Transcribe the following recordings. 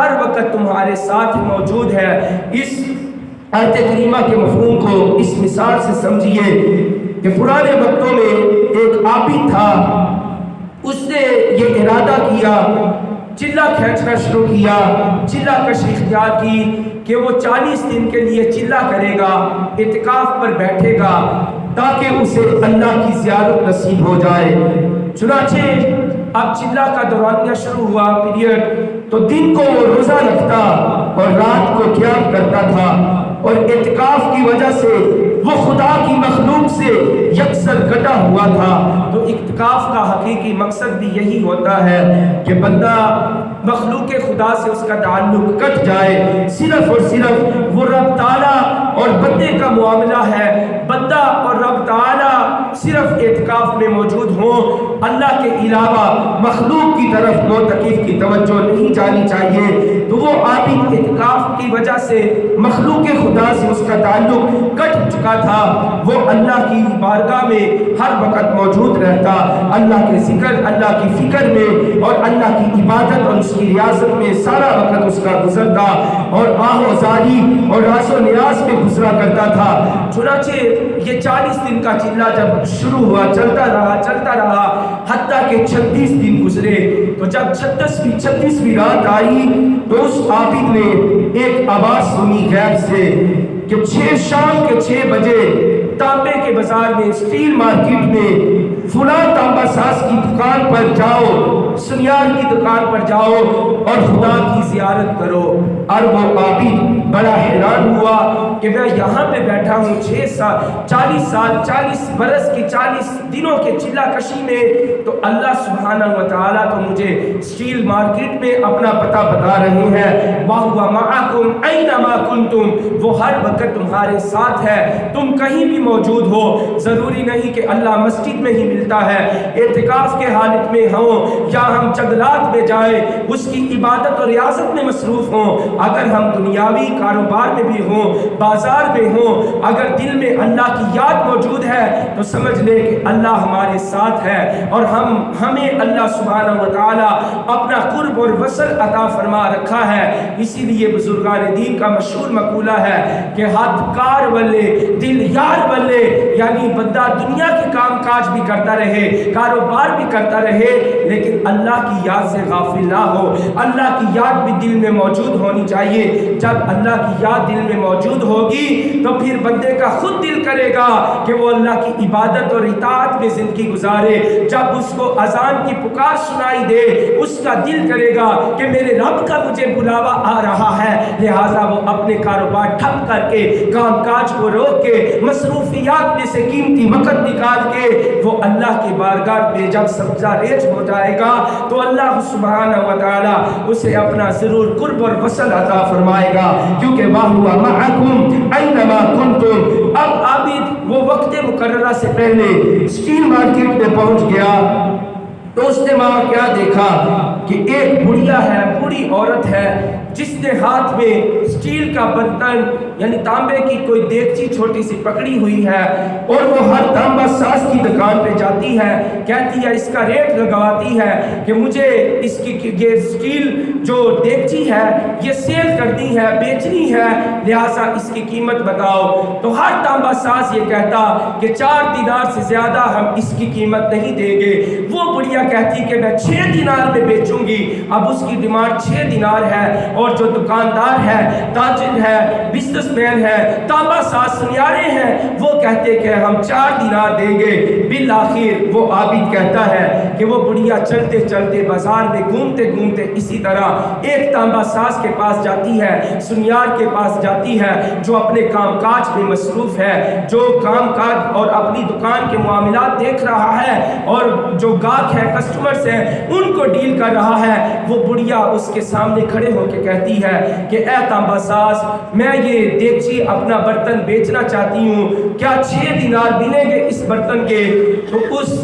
ہر وقت تمہارے ساتھ موجود ہے۔ اس آیت کریمہ کے مفہوم کو اس مثال سے سمجھیے کہ پرانے وقتوں میں ایک عابد تھا، اس نے یہ ارادہ کیا، چلہ کھینچنا شروع کیا، چلہ کشی اختیار کی کہ وہ 40 دن کے لیے چلہ کرے گا، اعتکاف پر بیٹھے گا تاکہ اسے اللہ کی زیارت نصیب ہو جائے۔ چنانچہ اب چلہ کا دورانیہ شروع ہوا پیریڈ، تو دن کو وہ روزہ رکھتا اور رات کو قیام کرتا تھا، اور اعتکاف کی وجہ سے وہ خدا کی مخلوق سے یکسر کٹا ہوا تھا۔ تو اعتکاف کا حقیقی مقصد بھی یہی ہوتا ہے کہ بندہ مخلوق خدا سے اس کا تعلق کٹ جائے، صرف اور صرف وہ رب تعالیٰ اور بندے کا معاملہ ہے، بندہ اور رب تعالیٰ صرف اعتکاف میں موجود ہوں، اللہ کے علاوہ مخلوق کی طرف معتکف کی توجہ نہیں جانی چاہیے۔ تو وہ عابد اعتکاف کی وجہ سے مخلوق خدا سے اس کا تعلق کٹ چکا تھا، وہ اللہ کی بارگاہ میں ہر وقت موجود رہتا، اللہ کے ذکر، اللہ کی فکر میں اور اللہ کی عبادت اور اس کی ریاضت میں سارا وقت اس کا گزرتا، اور آہ و زاری اور راز و نیاز میں گزرا کرتا تھا۔ چنانچہ یہ 40 دن کا چلہ جب شروع ہوا، چلتا رہا حتیٰ کہ 36 دن گزرے۔ تو جب 36ویں رات آئی تو اس عابد نے ایک آواز سنی غیب سے کہ شام کے 6 بجے تانبے کے بازار میں، اسٹیل مارکیٹ میں فلاں تانبا ساز کی دکان پر جاؤ، سنیار کی دکان پر جاؤ اور خدا کی زیارت کرو۔ اور وہ عابد بڑا حیران ہوا کہ میں یہاں پہ بیٹھا ہوں 40 برس کی 40 دنوں کے چلہ کشی میں، تو اللہ سبحانہ و تعالیٰ تو مجھے اسٹیل مارکیٹ میں اپنا پتہ بتا رہے ہیں، وَهُوَ مَعَكُمْ أَيْنَمَا كُنْتُمْ، وہ ہر وقت تمہارے ساتھ ہے، تم کہیں بھی موجود ہو۔ ضروری نہیں کہ اللہ مسجد میں ہی ملتا ہے، اعتکاف کے حالت میں ہوں یا ہم جنگلات میں جائیں، اس کی عبادت اور ریاضت میں مصروف ہوں، اگر ہم دنیاوی کاروبار میں بھی ہوں، بازار میں ہوں، اگر دل میں اللہ کی یاد موجود ہے تو سمجھ لے کہ اللہ ہمارے ساتھ ہے، اور ہمیں اللہ سبحانہ و تعالی اپنا قرب اور وصل عطا فرما رکھا ہے۔ اسی لیے بزرگان دین کا مشہور مقولہ ہے کہ ہاتھ کار ولے دل یار ولے، یعنی بندہ دنیا کے کام کاج بھی کرتا رہے، کاروبار بھی کرتا رہے، لیکن اللہ کی یاد سے غافل نہ ہو۔ اللہ کی یاد بھی دل میں موجود ہونی چاہیے۔ جب اللہ کی یاد دل میں موجود ہوگی تو پھر بندے کا خود دل کرے گا کہ وہ اللہ کی عبادت اور اطاعت میں زندگی گزارے۔ جب اس کو اذان کی پکار سنائی دے، اس کا دل کرے گا کہ میرے رب کا مجھے بلاوا آ رہا ہے، لہٰذا وہ اپنے کاروبار ٹھپ کر کے، کام کاج کو روک کے، مصروفیات میں سے قیمتی وقت نکال کے وہ اللہ کی بارگاہ میں جب سبزہ ریز ہو جائے گا تو اللہ سبحانہ و تعالی اسے اپنا ضرور قرب اور وصل عطا فرمائے گا، کیونکہ وَهُوَ مَعَكُمْ أَيْنَمَا كُنْتُمْ۔ اب عابد وہ وقت مقررہ سے پہلے اسٹیل مارکیٹ میں پہنچ گیا تو اس نے وہاں کیا دیکھا کہ ایک بڑھیا ہے، بوڑھی عورت ہے، جس نے ہاتھ میں اسٹیل کا برتن یعنی تانبے کی کوئی دیگچی چھوٹی سی پکڑی ہوئی ہے، اور وہ ہر تانبا ساز کی دکان پہ جاتی ہے، کہتی ہے، اس کا ریٹ لگواتی ہے کہ مجھے اس کی یہ اسٹیل جو دیگچی ہے یہ سیل کرنی ہے، بیچنی ہے، لہٰذا اس کی قیمت بتاؤ۔ تو ہر تانبا ساز یہ کہتا کہ 4 دینار سے زیادہ ہم اس کی قیمت نہیں دیں گے۔ وہ بڑھیا کہتی کہ میں 6 دینار میں بیچوں گی۔ اب اس کی ڈیمانڈ 6 دینار ہے، اور جو دکاندار ہے، تاجر ہے، بزنس مین ہے، تانبا ساز سنیارے ہیں، وہ کہتے کہ ہم 4 دینار دیں گے۔ بالآخر وہ عابد کہتا ہے کہ وہ بڑھیا چلتے چلتے بازار میں گھومتے گھومتے اسی طرح ایک تانبا ساز کے پاس جاتی ہے، سنیار کے پاس جاتی ہے، جو اپنے کام کاج میں مصروف ہے، جو کام کاج اور اپنی دکان کے معاملات دیکھ رہا ہے، اور جو گاہک ہے، کسٹمرز ہیں، ان کو ڈیل کر رہا ہے۔ وہ بڑھیا اس کے سامنے کھڑے ہو کے کہتی ہے کہ اے تانبا ساز، میں یہ دیگچی اپنا برتن بیچنا چاہتی ہوں، کیا 6 دینار ملیں گے اس برتن کے؟ تو اس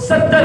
70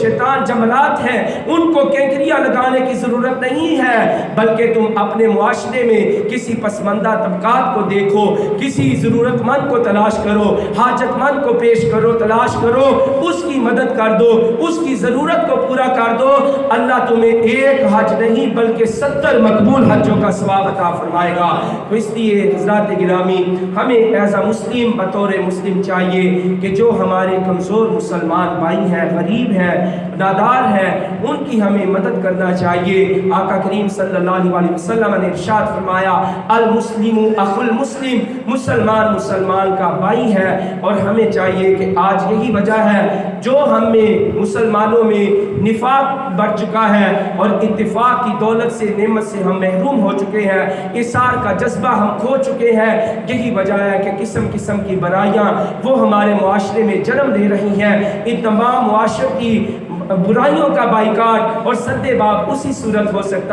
شیطان جملات ہیں ان کو کینکریاں لگانے کی ضرورت نہیں ہے، بلکہ تم اپنے معاشرے میں کسی پسماندہ طبقات کو دیکھو، کسی ضرورت مند کو تلاش کرو، حاجت مند کو پیش کرو، تلاش کرو، اس کی مدد کر دو، اس کی ضرورت کو پورا کر دو، اللہ تمہیں ایک حج نہیں بلکہ 70 مقبول حجوں کا ثواب عطا فرمائے گا۔ تو اس لیے حضرات گرامی، ہمیں ایز اے مسلم بطور مسلم چاہیے کہ جو ہمارے کمزور مسلمان بھائی ہیں، غریب ہیں، نادار ہیں، ان کی ہمیں مدد کرنا چاہیے۔ آقا کریم صلی اللہ علیہ وسلم نے ارشاد فرمایا المسلم اخو المسلم، مسلمان مسلمان کا بھائی ہے، اور ہمیں چاہیے کہ آج یہی وجہ ہے جو ہم میں مسلمانوں میں نفاق بڑھ چکا ہے اور اتفاق کی دولت سے نعمت سے ہم محروم ہو چکے ہیں، اثار کا جذبہ ہم کھو چکے ہیں، یہی وجہ ہے کہ قسم قسم کی برائیاں وہ ہمارے معاشرے میں جنم لے رہی ہیں۔ ان تمام معاشرتی برائیوں کا بائیکاٹ اور سد باب اسی صورت ہو سکتا